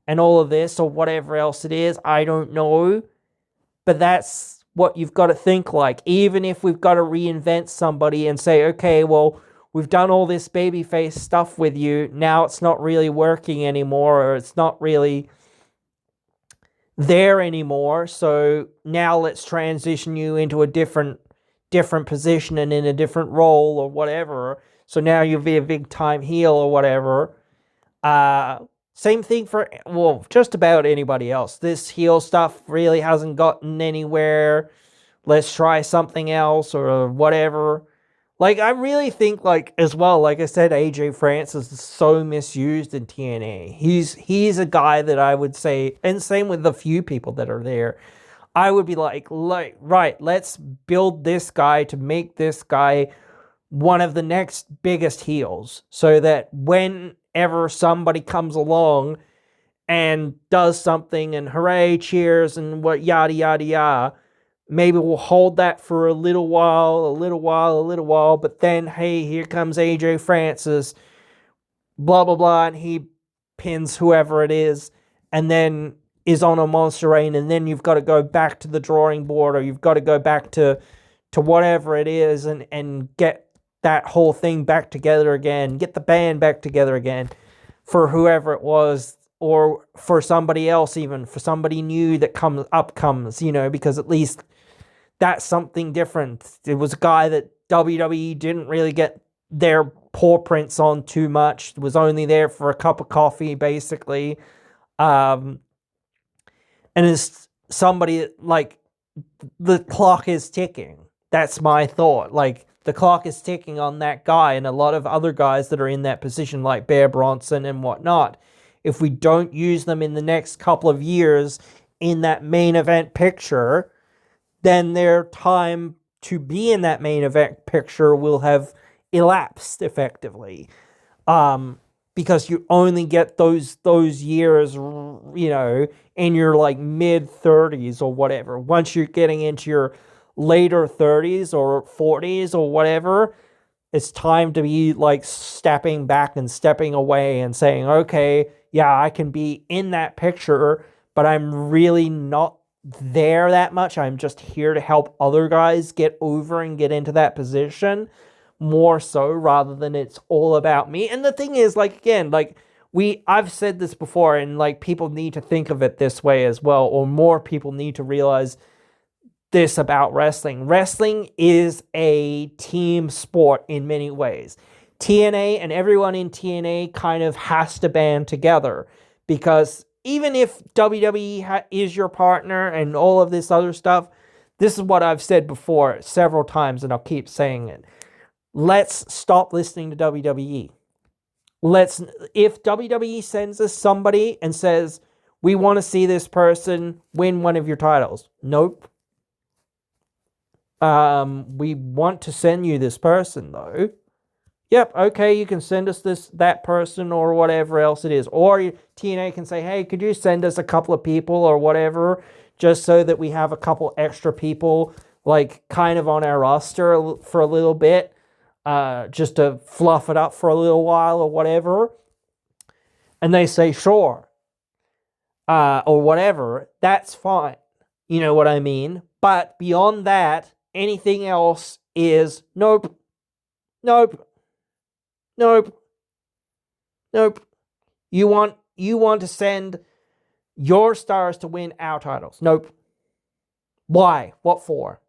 and all of this or whatever else it is, I don't know. But that's what you've got to think like. Even if we've got to reinvent somebody and say, okay, well, we've done all this babyface stuff with you. Now it's not really working anymore, or it's not really there anymore. So now let's transition you into a different position and in a different role or whatever. So now you'll be a big time heel or whatever. Same thing for, well, just about anybody else. This heel stuff really hasn't gotten anywhere. Let's try something else or whatever. Like, I really think, like, as well, like I said, AJ Francis is so misused in TNA. He's a guy that I would say, and same with the few people that are there, I would be like, right, let's build this guy to make this guy one of the next biggest heels, so that whenever somebody comes along and does something and hooray, cheers, and what yada, yada, yada, maybe we'll hold that for a little while, but then, hey, here comes AJ Francis, blah, blah, blah, and he pins whoever it is, and then is on a monster reign, and then you've got to go back to the drawing board, or you've got to go back to whatever it is, and get that whole thing back together again, get the band back together again for whoever it was, or for somebody else, even for somebody new that comes, because at least that's something different. It was a guy that WWE didn't really get their paw prints on too much. It was only there for a cup of coffee, basically. And it's somebody like, the clock is ticking. That's my thought. Like, the clock is ticking on that guy and a lot of other guys that are in that position, like Bear Bronson and whatnot. If we don't use them in the next couple of years in that main event picture, then their time to be in that main event picture will have elapsed effectively. Because you only get those years, in your like mid 30s or whatever. Once you're getting into your later 30s or 40s or whatever, it's time to be like stepping back and stepping away and saying, okay, yeah, I can be in that picture, but I'm really not there that much. I'm just here to help other guys get over and get into that position more so, rather than it's all about me. And the thing is, like, again, like, I've said this before, and like, people need to think of it this way as well, or more people need to realize this about wrestling. Wrestling is a team sport in many ways. TNA and everyone in TNA kind of has to band together, because even if WWE is your partner and all of this other stuff, this is what I've said before several times, and I'll keep saying it. Let's stop listening to WWE. If WWE sends us somebody and says, we want to see this person win one of your titles. Nope. We want to send you this person, though. Yep, okay, you can send us that person or whatever else it is. Or TNA can say, hey, could you send us a couple of people or whatever, just so that we have a couple extra people, like, kind of on our roster for a little bit, just to fluff it up for a little while or whatever. And they say, sure, or whatever, that's fine. You know what I mean? But beyond that, anything else is nope. You want to send your stars to win our titles. Nope. Why? What for?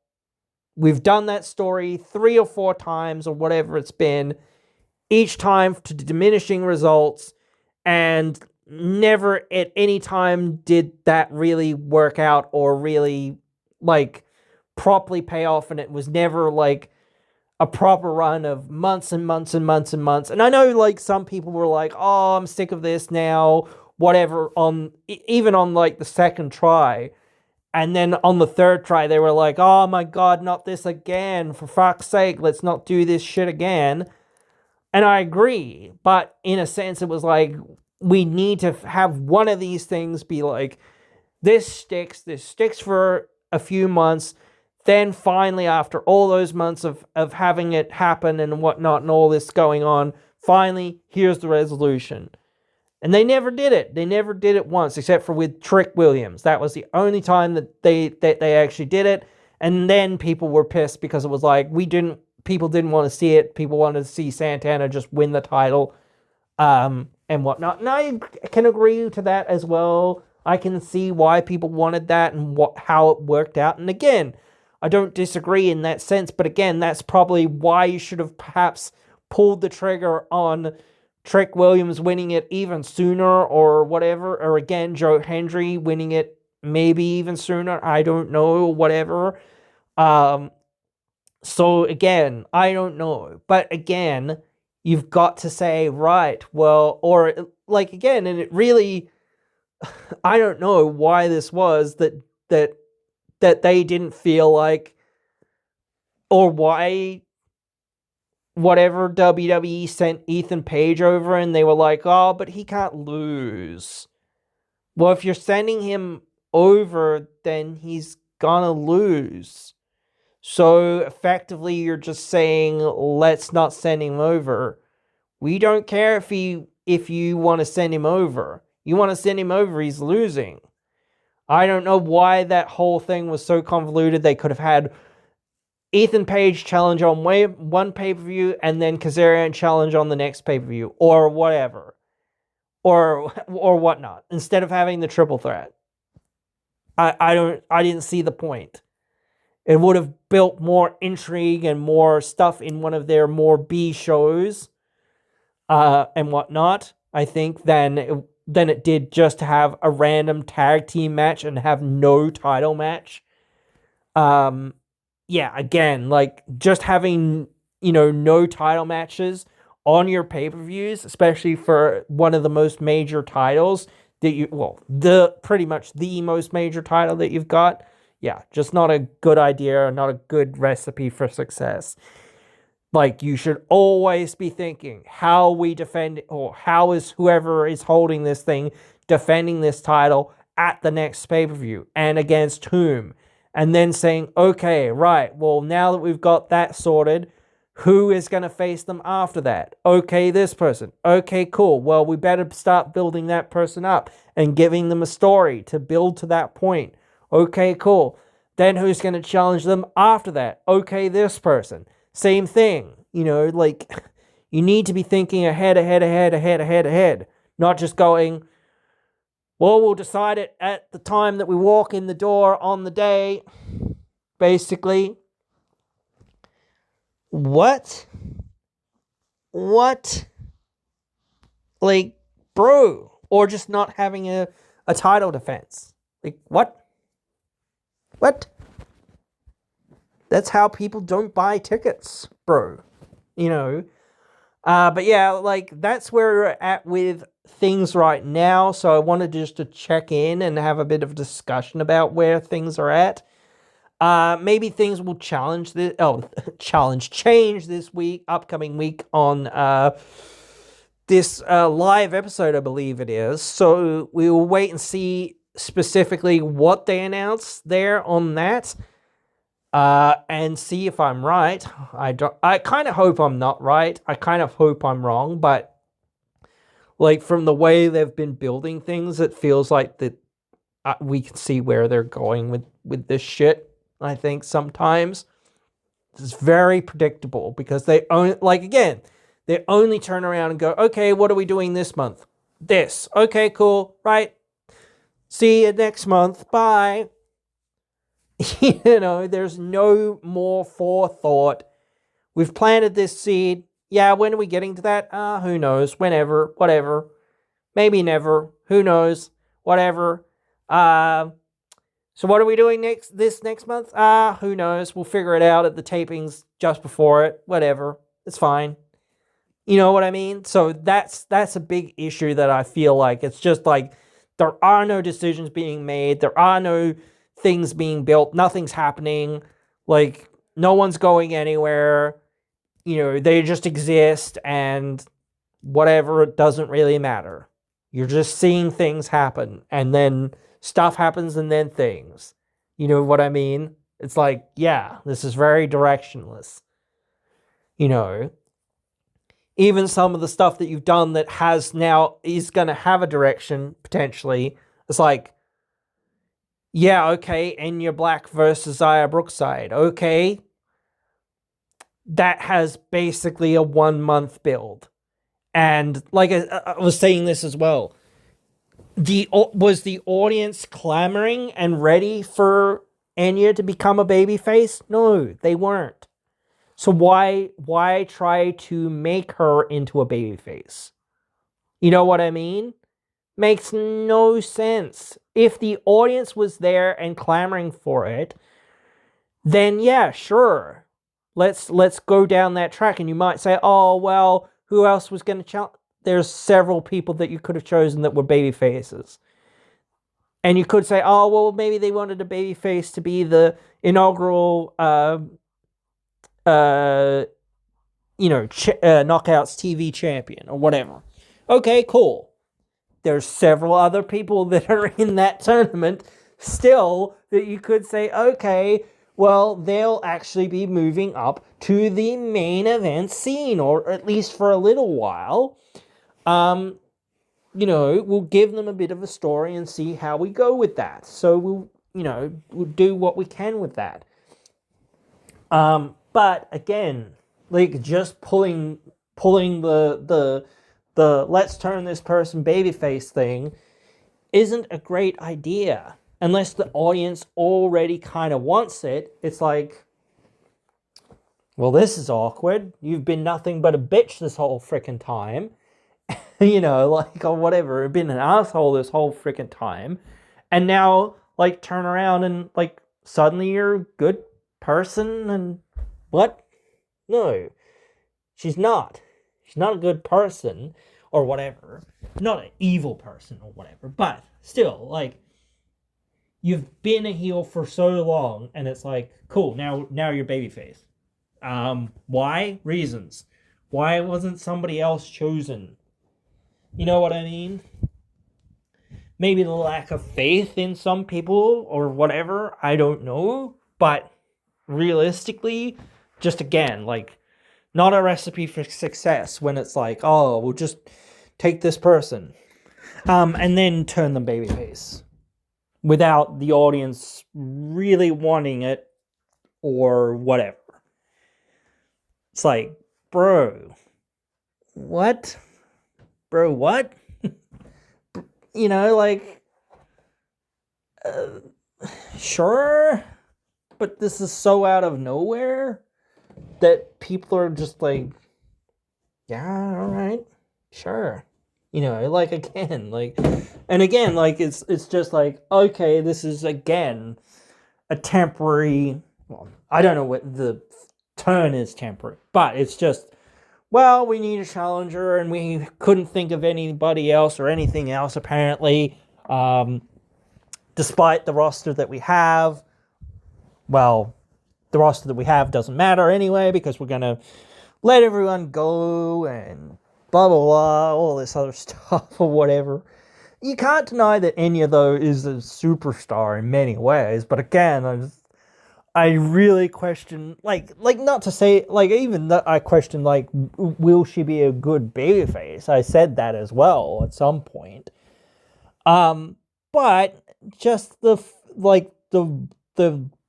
We've done that story 3 or 4 times or whatever it's been, each time to diminishing results, and never at any time did that really work out or really, like, properly pay off, and it was never, like, a proper run of months and months and months and months. And I know, like, some people were like, oh, I'm sick of this now, whatever, even on, like, the second try. And then on the third try, they were like, oh my God, not this again. For fuck's sake, let's not do this shit again. And I agree. But in a sense, it was like, we need to have one of these things be like, this sticks for a few months. Then finally, after all those months of having it happen and whatnot and all this going on, finally, here's the resolution. And they never did it. They never did it once, except for with Trick Williams. That was the only time that they actually did it. And then people were pissed because it was like, people didn't want to see it. People wanted to see Santana just win the title, and whatnot. And I can agree to that as well. I can see why people wanted that and how it worked out. And again, I don't disagree in that sense. But again, that's probably why you should have perhaps pulled the trigger on Trick Williams winning it even sooner or whatever. Or again, Joe Hendry winning it maybe even sooner. I don't know, whatever. So again, I don't know. But again, you've got to say, right, well, or like again, and it really, I don't know why this was that they didn't feel like, or why whatever WWE sent Ethan Page over and they were like, oh, but he can't lose. Well, if you're sending him over, then he's gonna lose. So effectively, you're just saying, let's not send him over. We don't care if you want to send him over. You want to send him over, he's losing. I don't know why that whole thing was so convoluted. They could have had Ethan Page challenge on one pay-per-view and then Kazarian challenge on the next pay-per-view, or whatever. Or whatnot, instead of having the triple threat. I didn't see the point. It would have built more intrigue and more stuff in one of their more B shows and whatnot, I think, than it did just to have a random tag team match and have no title match. Yeah, again, like, just having, no title matches on your pay-per-views, especially for one of the most major titles pretty much the most major title that you've got. Yeah, just not a good idea, not a good recipe for success. Like, you should always be thinking, how we defend, or how is whoever is holding this thing defending this title at the next pay-per-view, and against whom. And then saying, okay, right, well, now that we've got that sorted, who is going to face them after that? Okay, this person. Okay, cool. Well, we better start building that person up and giving them a story to build to that point. Okay, cool. Then who's going to challenge them after that? Okay, this person. Same thing. Like, you need to be thinking ahead. Not just going, well, we'll decide it at the time that we walk in the door on the day. Basically. What? Like, bro. Or just not having a title defense. Like, what? That's how people don't buy tickets, bro. But yeah, like, that's where we're at with things right now. So I wanted just to check in and have a bit of a discussion about where things are at. Maybe things will change this upcoming week on this live episode, I believe it is. So we will wait and see specifically what they announce there on that, and see if I'm right. I kind of hope I'm not right. I kind of hope I'm wrong, but like, from the way they've been building things, it feels like that we can see where they're going with this shit. I think sometimes it's very predictable because they only turn around and go, okay, what are we doing this month? This. Okay, cool. Right. See you next month. Bye. There's no more forethought. We've planted this seed. Yeah, when are we getting to that? Who knows? Whenever. Whatever. Maybe never. Who knows? Whatever. So what are we doing this next month? Who knows? We'll figure it out at the tapings just before it. Whatever. It's fine. You know what I mean? So that's a big issue that I feel like. It's just like, there are no decisions being made. There are no things being built. Nothing's happening. Like, no one's going anywhere. They just exist, and whatever, it doesn't really matter. You're just seeing things happen, and then stuff happens, and then things. You know what I mean? It's like, yeah, this is very directionless. Even some of the stuff that you've done that is going to have a direction, potentially. It's like, yeah, okay, Enya Black versus Xia Brookside. Okay. That has basically a 1 month build. And like I was saying this as well, was the audience clamoring and ready for Enya to become a babyface? No, they weren't. So why try to make her into a babyface? You know what I mean? Makes no sense. If the audience was there and clamoring for it, then yeah, sure. Let's go down that track. And you might say, oh, well, who else was going to challenge? There's several people that you could have chosen that were baby faces. And you could say, oh, well, maybe they wanted a baby face to be the inaugural Knockouts TV champion or whatever. Okay, cool. There's several other people that are in that tournament still that you could say, okay, well, they'll actually be moving up to the main event scene, or at least for a little while. We'll give them a bit of a story and see how we go with that. So we'll do what we can with that. But again, like just pulling the let's turn this person babyface thing isn't a great idea unless the audience already kind of wants it. It's like, well, this is awkward. You've been nothing but a bitch this whole freaking time. Or whatever. You've been an asshole this whole freaking time. And now, like, turn around and, like, suddenly you're a good person and what? No. She's not. She's not a good person or whatever. Not an evil person or whatever. But still, like, you've been a heel for so long and it's like, cool, now you're babyface. Why? Reasons. Why wasn't somebody else chosen? You know what I mean? Maybe the lack of faith in some people or whatever. I don't know. But realistically, just again, like, not a recipe for success when it's like, oh, we'll just take this person and then turn them babyface without the audience really wanting it or whatever. It's like, bro, what? Bro, what? Sure, but this is so out of nowhere that people are just like, yeah, all right, sure. Again, it's just like, okay, this is again a temporary, well, I don't know what the turn is temporary, but it's just, well, we need a challenger, and we couldn't think of anybody else or anything else, apparently, despite the roster that we have. Well, the roster that we have doesn't matter anyway, because we're going to let everyone go, and blah, blah, blah, all this other stuff, or whatever. You can't deny that Enya, though, is a superstar in many ways, but again, I really question, not to say, even that I question, will she be a good babyface? I said that as well at some point. But just the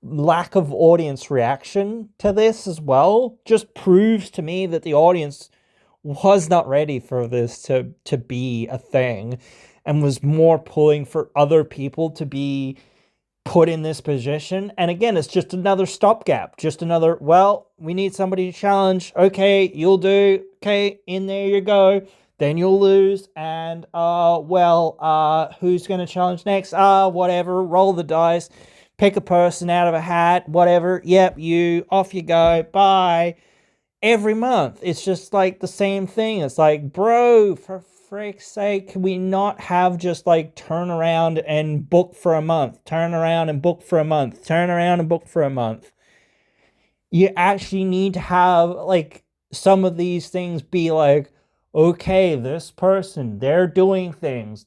lack of audience reaction to this as well just proves to me that the audience was not ready for this to be a thing, and was more pulling for other people to be put in this position. And again, it's just another stopgap, just another, well, we need somebody to challenge. Okay, you'll do. Okay, in there you go. Then you'll lose. And, who's going to challenge next? Whatever, roll the dice, pick a person out of a hat, whatever. Yep, you, off you go, bye. Every month, it's just like the same thing. It's like, bro, for frick's sake, can we not have just like turn around and book for a month, turn around and book for a month, turn around and book for a month? You actually need to have like some of these things be like, okay, this person, they're doing things.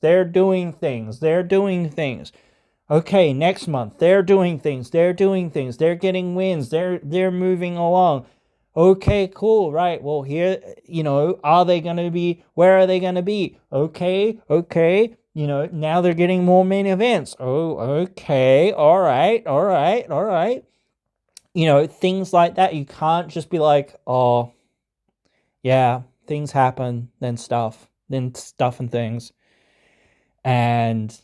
Okay, next month, they're doing things, they're getting wins, they're moving along. Okay, cool, right, well, here, are they going to be, where are they going to be? Okay, now they're getting more main events. Oh, okay, all right. Things like that. You can't just be like, oh, yeah, things happen, then stuff and things. And,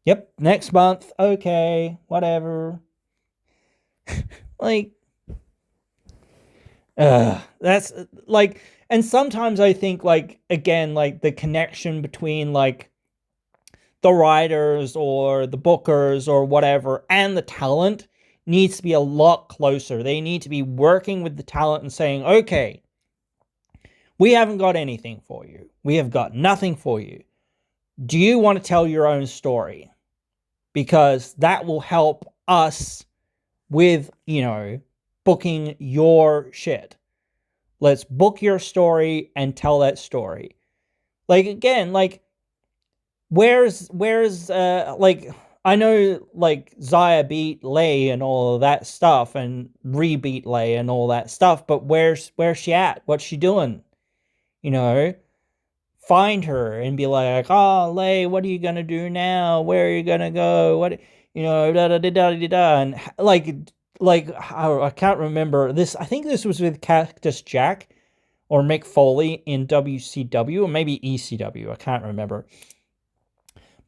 yep, next month, okay, whatever. That's like, and sometimes I think again, the connection between the writers or the bookers or whatever and the talent needs to be a lot closer. They need to be working with the talent and saying, okay, we haven't got anything for you. We have got nothing for you. Do you want to tell your own story? Because that will help us with, booking your shit. Let's book your story and tell that story. Again, where's I know, like, Zaya beat Lei and all of that stuff, and re-beat Lei and all that stuff, but where's she at? What's she doing? You know? Find her and be like, oh, Lei, what are you gonna do now? Where are you gonna go? What, da da da da da da. And I can't remember this. I think this was with Cactus Jack or Mick Foley in WCW or maybe ECW. I can't remember.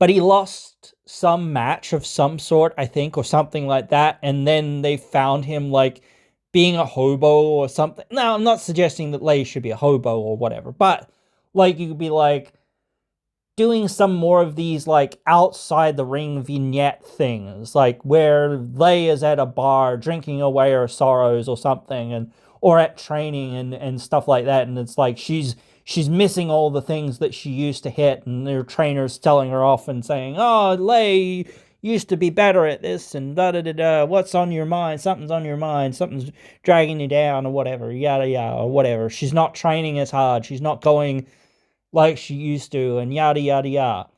But he lost some match of some sort, I think, or something like that. And then they found him like being a hobo or something. Now, I'm not suggesting that Lei should be a hobo or whatever, but like you could be like doing some more of these like outside the ring vignette things, like where Lei is at a bar drinking away her sorrows or something, and or at training and stuff like that, and it's like she's missing all the things that she used to hit, and their trainer's telling her off and saying, oh, Lei used to be better at this, and da da da da, what's on your mind? Something's on your mind, something's dragging you down, or whatever, yada yada, or whatever. She's not training as hard, she's not going like she used to, and yada yada yada.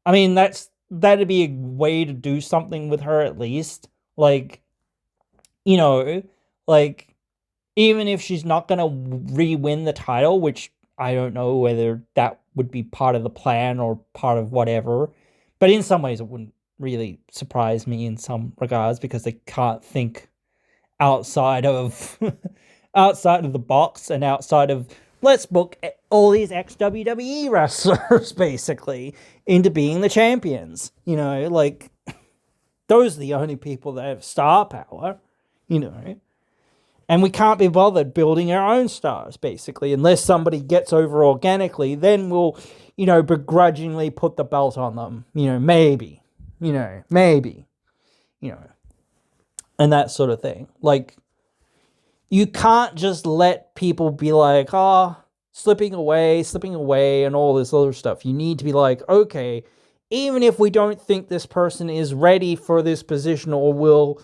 I mean, that'd be a way to do something with her at least. Like, like even if she's not gonna re-win the title, which I don't know whether that would be part of the plan or part of whatever. But in some ways, it wouldn't really surprise me in some regards because they can't think outside of outside of the box and outside of let's book all these ex-WWE wrestlers basically into being the champions. Like those are the only people that have star power, And we can't be bothered building our own stars, basically, unless somebody gets over organically. Then we'll, begrudgingly put the belt on them. Maybe, maybe, and that sort of thing. Like, you can't just let people be like, slipping away, and all this other stuff. You need to be like, okay, even if we don't think this person is ready for this position or will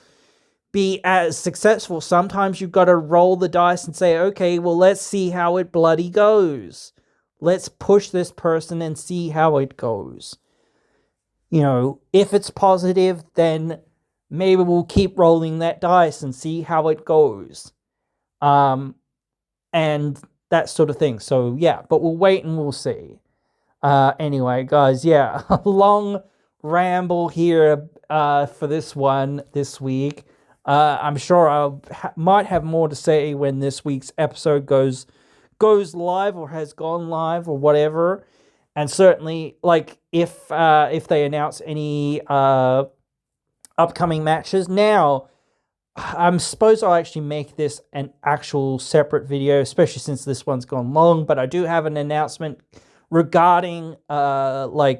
be as successful, sometimes you've got to roll the dice and say, okay, well, let's see how it bloody goes. Let's push this person and see how it goes. If it's positive, then maybe we'll keep rolling that dice and see how it goes. And that sort of thing. So, yeah, but we'll wait and we'll see. Anyway, guys, yeah, a long ramble here for this one this week. I'm sure I might have more to say when this week's episode goes live or has gone live or whatever. And certainly, like, if they announce any upcoming matches. Now, I suppose I'll actually make this an actual separate video, especially since this one's gone long. But I do have an announcement regarding the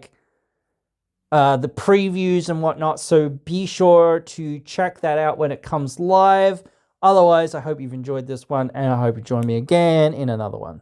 previews and whatnot, so be sure to check that out when it comes live. Otherwise, I hope you've enjoyed this one, and I hope you join me again in another one.